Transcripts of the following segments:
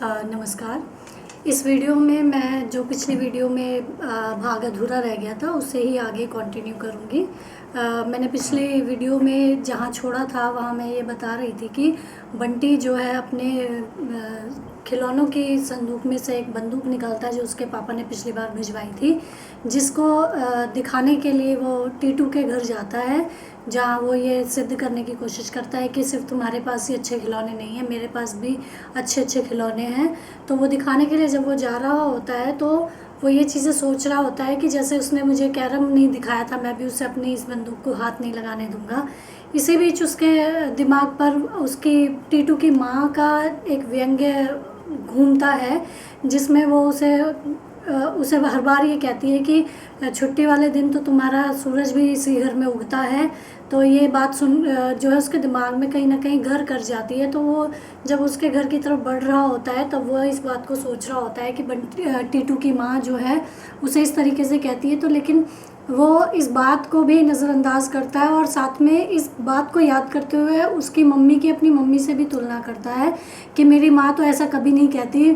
नमस्कार। इस वीडियो में मैं जो पिछली वीडियो में भाग अधूरा रह गया था उससे ही आगे कंटिन्यू करूँगी। मैंने पिछली वीडियो में जहाँ छोड़ा था वहाँ मैं ये बता रही थी कि बंटी जो है अपने खिलौनों की संदूक में से एक बंदूक निकालता है जो उसके पापा ने पिछली बार भिजवाई थी, जिसको दिखाने के लिए वो टीटू के घर जाता है, जहाँ वो ये सिद्ध करने की कोशिश करता है कि सिर्फ तुम्हारे पास ही अच्छे खिलौने नहीं हैं, मेरे पास भी अच्छे अच्छे खिलौने हैं। तो वो दिखाने के लिए जब वो जा रहा होता है तो वो ये चीज़ें सोच रहा होता है कि जैसे उसने मुझे कैरम नहीं दिखाया था, मैं भी उसे अपनी इस बंदूक को हाथ नहीं लगाने दूंगा। इसी बीच उसके दिमाग पर उसकी टीटू की माँ का एक व्यंग्य घूमता है, जिसमें वो उसे हर बार ये कहती है कि छुट्टी वाले दिन तो तुम्हारा सूरज भी इसी घर में उगता है। तो ये बात सुन जो है उसके दिमाग में कहीं ना कहीं घर कर जाती है। तो वो जब उसके घर की तरफ बढ़ रहा होता है तब वो इस बात को सोच रहा होता है कि टीटू की माँ जो है उसे इस तरीके से कहती है, तो लेकिन वो इस बात को भी नज़रअंदाज करता है और साथ में इस बात को याद करते हुए उसकी मम्मी की अपनी मम्मी से भी तुलना करता है कि मेरी माँ तो ऐसा कभी नहीं कहती,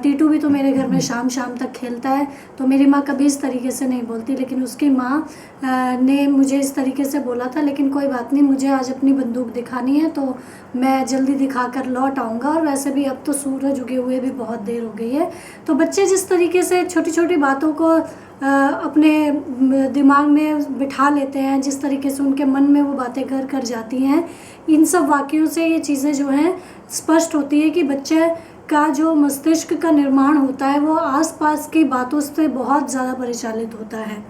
टीटू भी तो मेरे घर में शाम शाम तक खेलता है, तो मेरी माँ कभी इस तरीके से नहीं बोलती, लेकिन उसकी माँ ने मुझे इस तरीके से बोला था। लेकिन कोई बात नहीं, मुझे आज अपनी बंदूक दिखानी है तो मैं जल्दी दिखा कर लौट आऊँगा, और वैसे भी अब तो सूरज उगे हुए भी बहुत देर हो गई है। तो बच्चे जिस तरीके से छोटी छोटी बातों को अपने दिमाग में बिठा लेते हैं, जिस तरीके से उनके मन में वो बातें घर कर जाती हैं, इन सब वाक़यों से ये चीज़ें जो हैं स्पष्ट होती है कि बच्चे का जो मस्तिष्क का निर्माण होता है वो आसपास की बातों से बहुत ज़्यादा परिचालित होता है।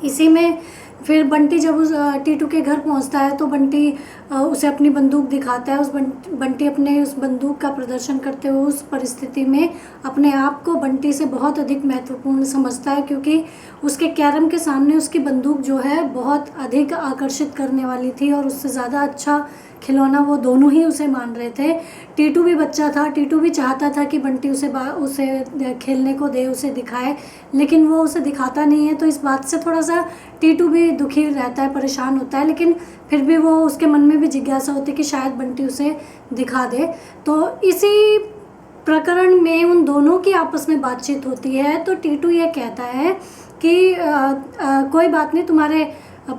इसी में फिर बंटी जब उस टीटू के घर पहुंचता है तो बंटी उसे अपनी बंदूक दिखाता है। बंटी अपने उस बंदूक का प्रदर्शन करते हुए उस परिस्थिति में अपने आप को बंटी से बहुत अधिक महत्वपूर्ण समझता है, क्योंकि उसके कैरम के सामने उसकी बंदूक जो है बहुत अधिक आकर्षित करने वाली थी और उससे ज़्यादा अच्छा खिलौना वो दोनों ही उसे मान रहे थे। टीटू भी बच्चा था, टीटू भी चाहता था कि बंटी उसे खेलने को दे, उसे दिखाए, लेकिन वो उसे दिखाता नहीं है। तो इस बात से थोड़ा सा टीटू भी दुखी रहता है, परेशान होता है, लेकिन फिर भी वो उसके मन में भी जिज्ञासा होती है कि शायद बंटी उसे दिखा दे। तो इसी प्रकरण में उन दोनों की आपस में बातचीत होती है। तो टीटू ये कहता है कि कोई बात नहीं, तुम्हारे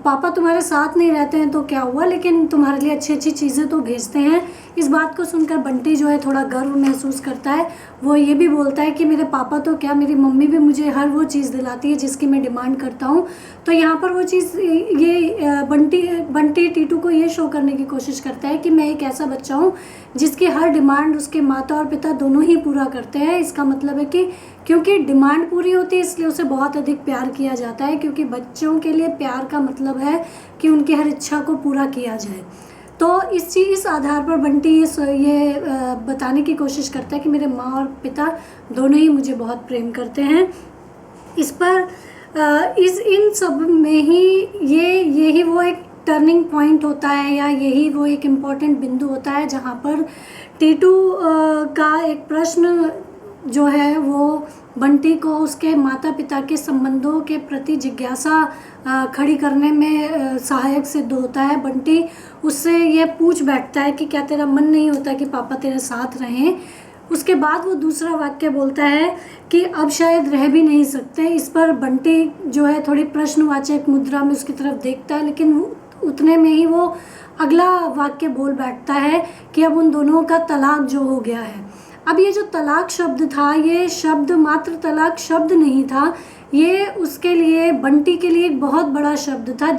पापा तुम्हारे साथ नहीं रहते हैं तो क्या हुआ, लेकिन तुम्हारे लिए अच्छी अच्छी चीज़ें तो भेजते हैं। इस बात को सुनकर बंटी जो है थोड़ा गर्व महसूस करता है। वो ये भी बोलता है कि मेरे पापा तो क्या, मेरी मम्मी भी मुझे हर वो चीज़ दिलाती है जिसकी मैं डिमांड करता हूँ। तो यहाँ पर वो चीज़ ये बंटी टीटू को ये शो करने की कोशिश करता है कि मैं एक ऐसा बच्चा हूँ जिसकी हर डिमांड उसके माता और पिता दोनों ही पूरा करते हैं। इसका मतलब है कि क्योंकि डिमांड पूरी होती है इसलिए उसे बहुत अधिक प्यार किया जाता है, क्योंकि बच्चों के लिए प्यार का मतलब है कि उनकी हर इच्छा को पूरा किया जाए। तो इस आधार पर बंटी ये बताने की कोशिश करता है कि मेरे माँ और पिता दोनों ही मुझे बहुत प्रेम करते हैं। इस पर इन सब में ही यही वो एक टर्निंग पॉइंट होता है, या यही वो एक इम्पॉर्टेंट बिंदु होता है जहाँ पर टीटू का एक प्रश्न जो है वो बंटी को उसके माता पिता के संबंधों के प्रति जिज्ञासा खड़ी करने में सहायक सिद्ध होता है। बंटी उससे ये पूछ बैठता है कि क्या तेरा मन नहीं होता कि पापा तेरे साथ रहें। उसके बाद वो दूसरा वाक्य बोलता है कि अब शायद रह भी नहीं सकते। इस पर बंटी जो है थोड़ी प्रश्नवाचक मुद्रा में उसकी तरफ देखता है, लेकिन उतने में ही वो अगला वाक्य बोल बैठता है कि अब उन दोनों का तलाक जो हो गया है। अब ये जो तलाक शब्द था, ये शब्द मात्र तलाक शब्द नहीं था, ये उसके लिए, बंटी के लिए एक बहुत बड़ा शब्द था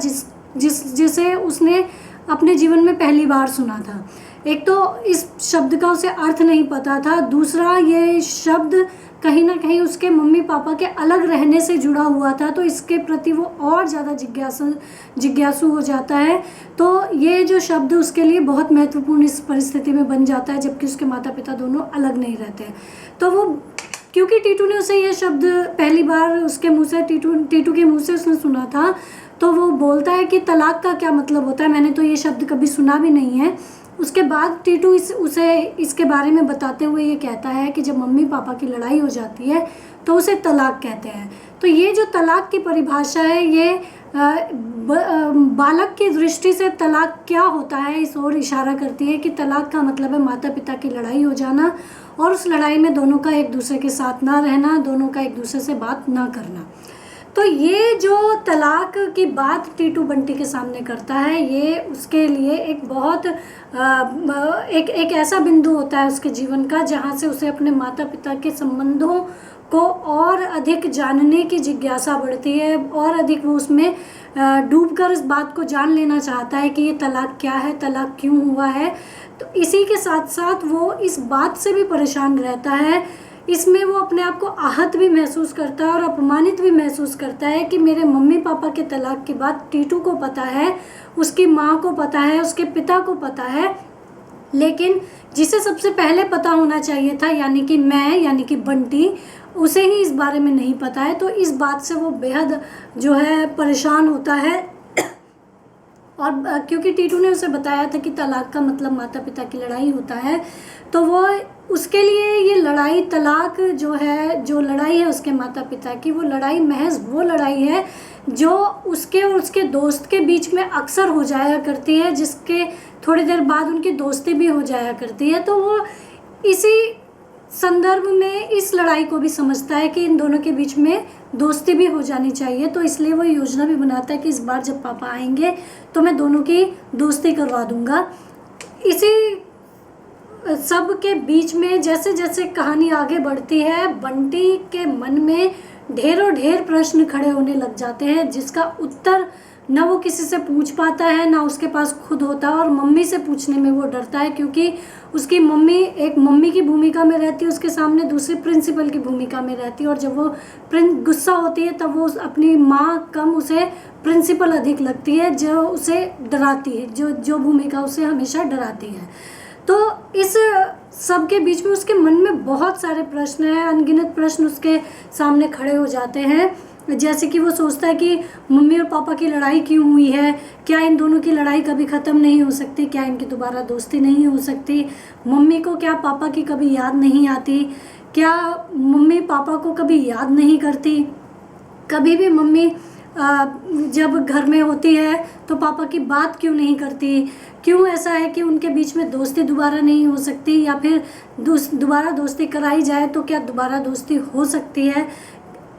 जिसे उसने अपने जीवन में पहली बार सुना था। एक तो इस शब्द का उसे अर्थ नहीं पता था, दूसरा ये शब्द कहीं ना कहीं उसके मम्मी पापा के अलग रहने से जुड़ा हुआ था, तो इसके प्रति वो और ज़्यादा जिज्ञासु हो जाता है। तो ये जो शब्द उसके लिए बहुत महत्वपूर्ण इस परिस्थिति में बन जाता है, जबकि उसके माता पिता दोनों अलग नहीं रहते। तो वो, क्योंकि टीटू ने उसे ये शब्द पहली बार उसके मुँह से, टीटू के मुँह से उसने सुना था, तो वो बोलता है कि तलाक का क्या मतलब होता है, मैंने तो ये शब्द कभी सुना भी नहीं है। उसके बाद टीटू उसे इसके बारे में बताते हुए ये कहता है कि जब मम्मी पापा की लड़ाई हो जाती है तो उसे तलाक कहते हैं। तो ये जो तलाक की परिभाषा है, ये बालक की दृष्टि से तलाक क्या होता है इस ओर इशारा करती है कि तलाक का मतलब है माता पिता की लड़ाई हो जाना, और उस लड़ाई में दोनों का एक दूसरे के साथ ना रहना, दोनों का एक दूसरे से बात ना करना। तो ये जो तलाक की बात टीटू बंटी के सामने करता है, ये उसके लिए एक बहुत एक ऐसा बिंदु होता है उसके जीवन का जहाँ से उसे अपने माता पिता के संबंधों को और अधिक जानने की जिज्ञासा बढ़ती है, और अधिक वो उसमें डूबकर इस बात को जान लेना चाहता है कि ये तलाक क्या है, तलाक क्यों हुआ है। तो इसी के साथ साथ वो इस बात से भी परेशान रहता है, इसमें वो अपने आप को आहत भी महसूस करता है और अपमानित भी महसूस करता है कि मेरे मम्मी पापा के तलाक की बात टीटू को पता है, उसकी माँ को पता है, उसके पिता को पता है, लेकिन जिसे सबसे पहले पता होना चाहिए था यानी कि मैं, यानी कि बंटी, उसे ही इस बारे में नहीं पता है। तो इस बात से वो बेहद जो है परेशान होता है, और क्योंकि टीटू ने उसे बताया था कि तलाक का मतलब माता पिता की लड़ाई होता है, तो वो उसके लिए ये लड़ाई, तलाक जो है, जो लड़ाई है उसके माता पिता की, वो लड़ाई महज वो लड़ाई है जो उसके और उसके दोस्त के बीच में अक्सर हो जाया करती है, जिसके थोड़ी देर बाद उनकी दोस्ती भी हो जाया करती है। तो वो इसी संदर्भ में इस लड़ाई को भी समझता है कि इन दोनों के बीच में दोस्ती भी हो जानी चाहिए। तो इसलिए वो योजना भी बनाता है कि इस बार जब पापा आएंगे तो मैं दोनों की दोस्ती करवा दूंगा। इसी सब के बीच में जैसे जैसे कहानी आगे बढ़ती है, बंटी के मन में ढेरों ढेर प्रश्न खड़े होने लग जाते हैं, जिसका उत्तर ना वो किसी से पूछ पाता है, ना उसके पास खुद होता है, और मम्मी से पूछने में वो डरता है क्योंकि उसकी मम्मी एक मम्मी की भूमिका में रहती है उसके सामने, दूसरी प्रिंसिपल की भूमिका में रहती है, और जब वो गुस्सा होती है तब वो अपनी माँ कम उसे प्रिंसिपल अधिक लगती है, जो उसे डराती है, जो भूमिका उसे हमेशा डराती है। तो इस सब के बीच में उसके मन में बहुत सारे प्रश्न हैं, अनगिनत प्रश्न उसके सामने खड़े हो जाते हैं। जैसे कि वो सोचता है कि मम्मी और पापा की लड़ाई क्यों हुई है, क्या इन दोनों की लड़ाई कभी ख़त्म नहीं हो सकती, क्या इनकी दोबारा दोस्ती नहीं हो सकती, मम्मी को क्या पापा की कभी याद नहीं आती, क्या मम्मी पापा को कभी याद नहीं करती, कभी भी मम्मी जब घर में होती है तो पापा की बात क्यों नहीं करती, क्यों ऐसा है कि उनके बीच में दोस्ती दोबारा नहीं हो सकती, या फिर दोबारा दोस्ती कराई जाए तो क्या दोबारा दोस्ती हो सकती है।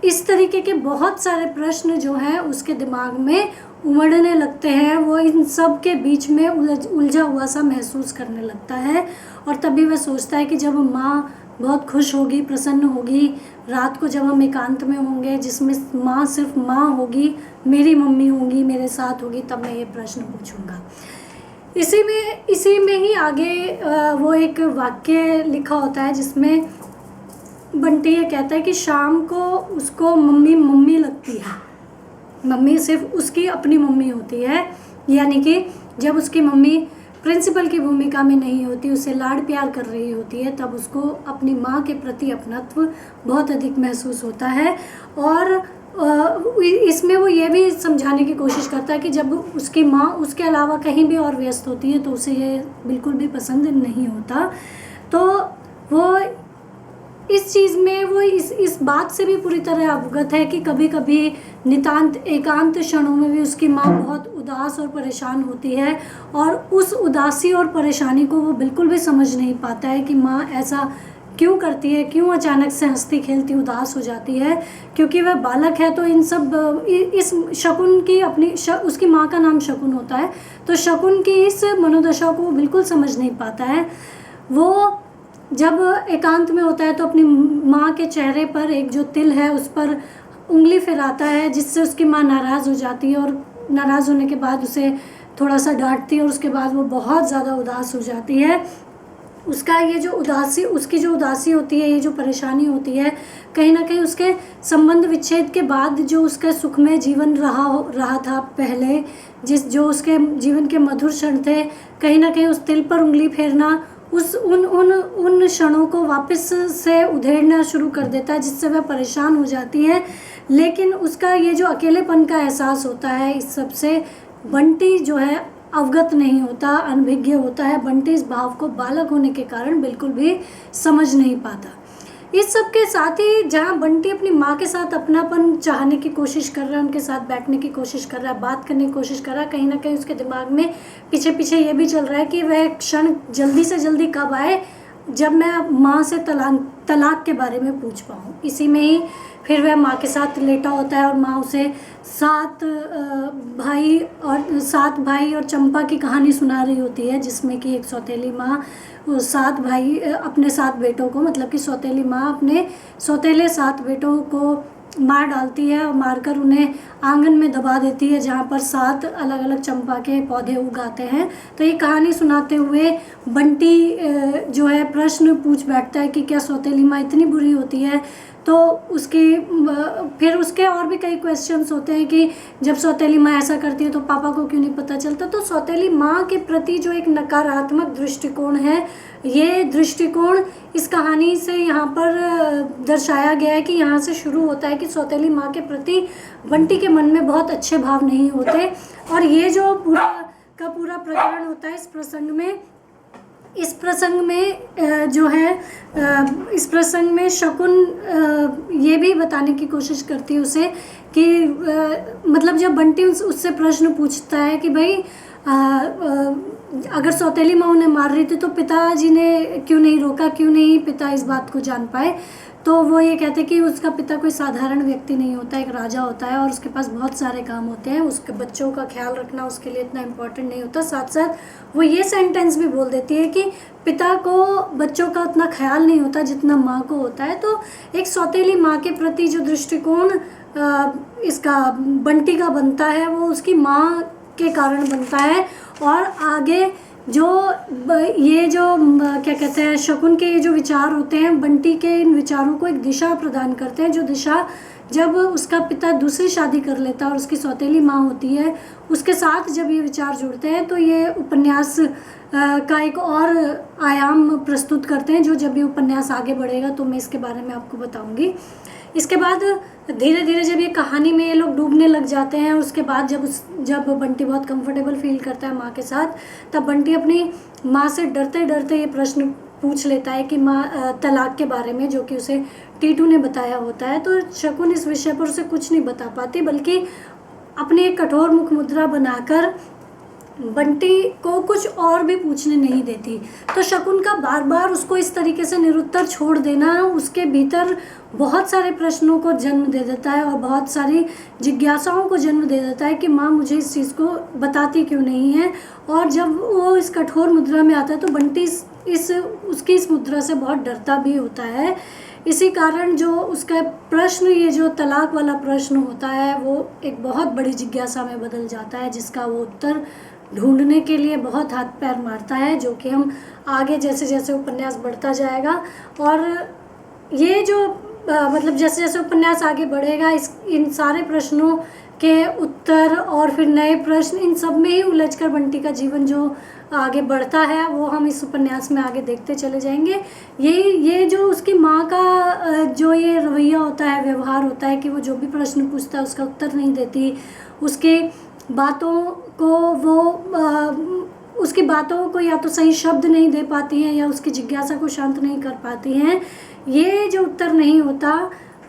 इस तरीके के बहुत सारे प्रश्न जो हैं उसके दिमाग में उमड़ने लगते हैं। वो इन सब के बीच में उलझा हुआ सा महसूस करने लगता है, और तभी वह सोचता है कि जब माँ बहुत खुश होगी, प्रसन्न होगी, रात को जब हम एकांत में होंगे जिसमें माँ सिर्फ माँ होगी, मेरी मम्मी होंगी, मेरे साथ होगी, तब मैं ये प्रश्न पूछूंगा। इसी में ही आगे वो एक वाक्य लिखा होता है जिसमें बंटी ये कहता है कि शाम को उसको मम्मी लगती है, मम्मी सिर्फ उसकी अपनी मम्मी होती है, यानी कि जब उसकी मम्मी प्रिंसिपल की भूमिका में नहीं होती, उसे लाड प्यार कर रही होती है, तब उसको अपनी माँ के प्रति अपनत्व बहुत अधिक महसूस होता है। और इसमें वो ये भी समझाने की कोशिश करता है कि जब उसकी माँ उसके अलावा कहीं भी और व्यस्त होती है तो उसे ये बिल्कुल भी पसंद नहीं होता। तो वो इस चीज़ में वो इस बात से भी पूरी तरह अवगत है कि कभी कभी नितांत एकांत क्षणों में भी उसकी माँ बहुत उदास और परेशान होती है, और उस उदासी और परेशानी को वो बिल्कुल भी समझ नहीं पाता है कि माँ ऐसा क्यों करती है, क्यों अचानक से हंसती खेलती उदास हो जाती है। क्योंकि वह बालक है तो इन सब इस शकुन की उसकी माँ का नाम शकुन होता है, तो शकुन की इस मनोदशा को वो बिल्कुल समझ नहीं पाता है। वो जब एकांत में होता है तो अपनी माँ के चेहरे पर एक जो तिल है उस पर उंगली फिराता है, जिससे उसकी माँ नाराज़ हो जाती है, और नाराज़ होने के बाद उसे थोड़ा सा डांटती है, और उसके बाद वो बहुत ज़्यादा उदास हो जाती है। उसकी जो उदासी होती है, ये जो परेशानी होती है, कहीं ना कहीं उसके संबंध विच्छेद के बाद जो उसका सुखमय जीवन रहा था पहले, जो उसके जीवन के मधुर क्षण थे, कहीं ना कहीं उस तिल पर उंगली फेरना उन क्षणों को वापस से उधेड़ना शुरू कर देता है, जिससे वह परेशान हो जाती है। लेकिन उसका ये जो अकेलेपन का एहसास होता है, इस सब से बंटी जो है अवगत नहीं होता, अनभिज्ञ होता है। बंटी इस भाव को बालक होने के कारण बिल्कुल भी समझ नहीं पाता। इस सब के साथ ही जहाँ बंटी अपनी माँ के साथ अपनापन चाहने की कोशिश कर रहा है, उनके साथ बैठने की कोशिश कर रहा है, बात करने की कोशिश कर रहा है, कहीं ना कहीं उसके दिमाग में पीछे पीछे ये भी चल रहा है कि वह क्षण जल्दी से जल्दी कब आए जब मैं माँ से तलाक के बारे में पूछ पाऊँ। इसी में ही फिर वह माँ के साथ लेटा होता है और माँ उसे 7 भाई और चंपा की कहानी सुना रही होती है, जिसमें कि एक सौतेली माँ 7 भाई अपने 7 बेटों को, मतलब कि सौतेली माँ अपने सौतेले 7 बेटों को मार डालती है और मारकर उन्हें आंगन में दबा देती है, जहाँ पर 7 अलग अलग चंपा के पौधे उगाते हैं। तो ये कहानी सुनाते हुए बंटी जो है प्रश्न पूछ बैठता है कि क्या सौतेली माँ इतनी बुरी होती है। तो फिर उसके और भी कई क्वेश्चंस होते हैं कि जब सौतेली माँ ऐसा करती है तो पापा को क्यों नहीं पता चलता। तो सौतेली माँ के प्रति जो एक नकारात्मक दृष्टिकोण है, ये दृष्टिकोण इस कहानी से यहाँ पर दर्शाया गया है कि यहाँ से शुरू होता है कि सौतेली माँ के प्रति बंटी के मन में बहुत अच्छे भाव नहीं होते। और ये जो पूरा का पूरा प्रकरण होता है इस प्रसंग में शकुन ये भी बताने की कोशिश करती है उसे कि मतलब जब बंटी उससे प्रश्न पूछता है कि भाई अगर सौतेली माँ उन्हें मार रही थी तो पिताजी ने क्यों नहीं रोका, क्यों नहीं पिता इस बात को जान पाए। तो वो ये कहते कि उसका पिता कोई साधारण व्यक्ति नहीं होता, एक राजा होता है और उसके पास बहुत सारे काम होते हैं, उसके बच्चों का ख्याल रखना उसके लिए इतना इम्पोर्टेंट नहीं होता। साथ साथ वो ये सेंटेंस भी बोल देती है कि पिता को बच्चों का उतना ख्याल नहीं होता जितना माँ को होता है। तो एक सौतेली माँ के प्रति जो दृष्टिकोण इसका बंटी का बनता है वो उसकी माँ के कारण बनता है। और आगे ये जो क्या कहते हैं शकुन के ये जो विचार होते हैं बंटी के इन विचारों को एक दिशा प्रदान करते हैं, जो दिशा जब उसका पिता दूसरी शादी कर लेता है और उसकी सौतेली माँ होती है उसके साथ जब ये विचार जुड़ते हैं तो ये उपन्यास का एक और आयाम प्रस्तुत करते हैं, जो जब ये उपन्यास आगे बढ़ेगा तो मैं इसके बारे में आपको बताऊंगी। इसके बाद धीरे धीरे जब ये कहानी में ये लोग डूबने लग जाते हैं, उसके बाद जब बंटी बहुत कंफर्टेबल फील करता है माँ के साथ, तब बंटी अपनी माँ से डरते डरते ये प्रश्न पूछ लेता है कि माँ तलाक के बारे में, जो कि उसे टीटू ने बताया होता है। तो शकुन इस विषय पर उसे कुछ नहीं बता पाती, बल्कि अपनी एक कठोर मुख मुद्रा बनाकर बंटी को कुछ और भी पूछने नहीं देती। तो शकुन का बार बार उसको इस तरीके से निरुत्तर छोड़ देना उसके भीतर बहुत सारे प्रश्नों को जन्म दे देता है और बहुत सारी जिज्ञासाओं को जन्म दे देता है कि माँ मुझे इस चीज़ को बताती क्यों नहीं है। और जब वो इस कठोर मुद्रा में आता है तो बंटी उसकी इस मुद्रा से बहुत डरता भी होता है। इसी कारण जो उसका प्रश्न, ये जो तलाक वाला प्रश्न होता है, वो एक बहुत बड़ी जिज्ञासा में बदल जाता है, जिसका वो उत्तर ढूंढने के लिए बहुत हाथ पैर मारता है, जो कि हम आगे जैसे जैसे उपन्यास बढ़ता जाएगा और ये जो मतलब जैसे जैसे उपन्यास आगे बढ़ेगा इन सारे प्रश्नों के उत्तर और फिर नए प्रश्न, इन सब में ही उलझकर बंटी का जीवन जो आगे बढ़ता है वो हम इस उपन्यास में आगे देखते चले जाएंगे। ये जो उसकी माँ का जो ये रवैया होता है, व्यवहार होता है कि वो जो भी प्रश्न पूछता है उसका उत्तर नहीं देती, उसकी बातों को या तो सही शब्द नहीं दे पाती हैं या उसकी जिज्ञासा को शांत नहीं कर पाती हैं। ये जो उत्तर नहीं होता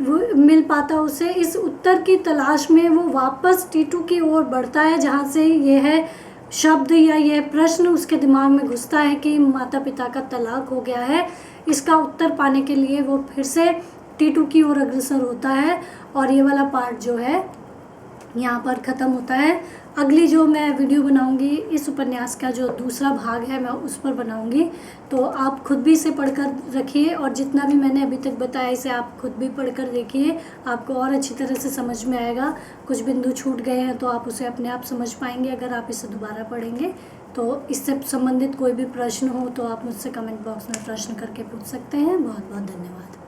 वो मिल पाता उसे, इस उत्तर की तलाश में वो वापस टीटू की ओर बढ़ता है, जहाँ से यह शब्द या यह प्रश्न उसके दिमाग में घुसता है कि माता पिता का तलाक हो गया है। इसका उत्तर पाने के लिए वो फिर से टीटू की ओर अग्रसर होता है और ये वाला पार्ट जो है यहाँ पर ख़त्म होता है। अगली जो मैं वीडियो बनाऊंगी इस उपन्यास का जो दूसरा भाग है मैं उस पर बनाऊंगी, तो आप खुद भी इसे पढ़कर रखिए और जितना भी मैंने अभी तक बताया इसे आप खुद भी पढ़कर देखिए, आपको और अच्छी तरह से समझ में आएगा। कुछ बिंदु छूट गए हैं तो आप उसे अपने आप समझ पाएंगे अगर आप इसे दोबारा पढ़ेंगे। तो इससे संबंधित कोई भी प्रश्न हो तो आप मुझसे कमेंट बॉक्स में प्रश्न करके पूछ सकते हैं। बहुत बहुत धन्यवाद।